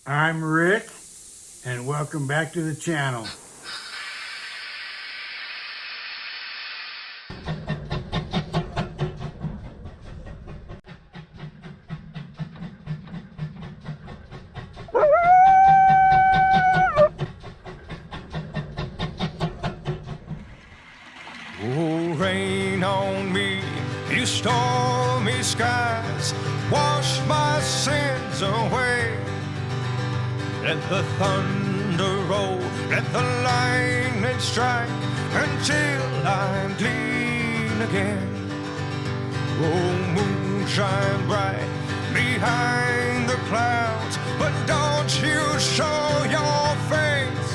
I'm Rick, and welcome back to the channel. Oh, rain on me, you stormy skies, wash my sins away. Let the thunder roll, let the lightning strike, until I'm clean again. Oh, moon shine bright behind the clouds, but don't you show your face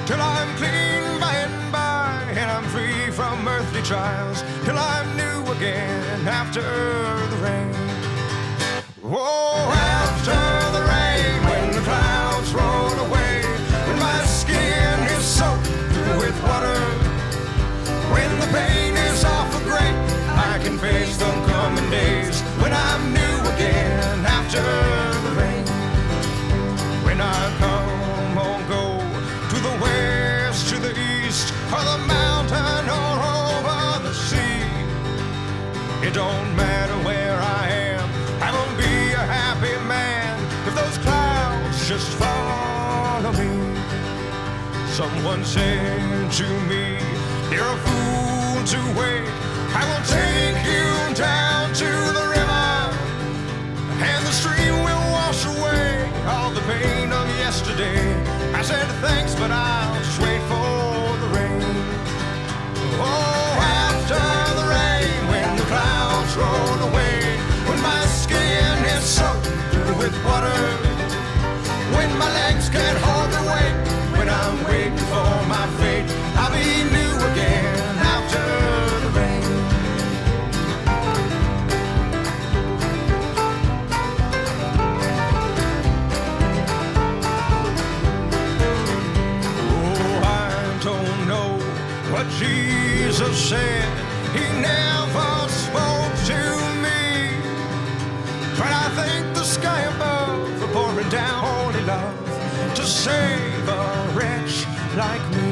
till I'm clean by and by, and I'm free from earthly trials, till I'm new again after the rain. Oh, after the rain, when the clouds roll away, when my skin is soaked through with water, when the pain is awful great, I can face the coming days, when I'm new again after the rain. When I come or go to the west, to the east, or the mountain or over the sea, it don't matter where I am, I will be a happy man if those clouds just follow me. Someone said to me, you're a fool to wait, I will take you down to the river, and the stream will wash away all the pain of yesterday. I said thanks, but I'll just wait for the rain. Oh, after the rain, when the clouds roll away, when my skin is soaked through with water, when my legs can't hold their weight, when I'm waiting for my fate, I'll be new again after the rain. Oh, I don't know what Jesus said, he never spoke to me, but I thank the sky above for pouring down holy love to save a wretch like me.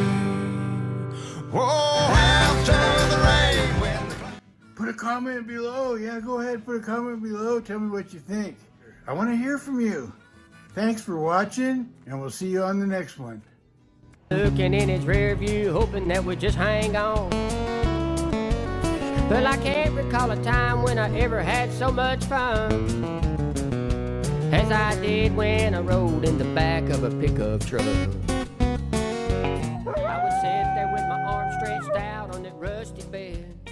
Oh, after the rain, when the Put a comment below. Yeah, go ahead, put a comment below. Tell me what you think. I want to hear from you. Thanks for watching, and we'll see you on the next one. Looking in its rear view, hoping that we just hang on. Well, I can't recall a time when I ever had so much fun as I did when I rode in the back of a pickup truck. I would sit there with my arms stretched out on that rusty bed,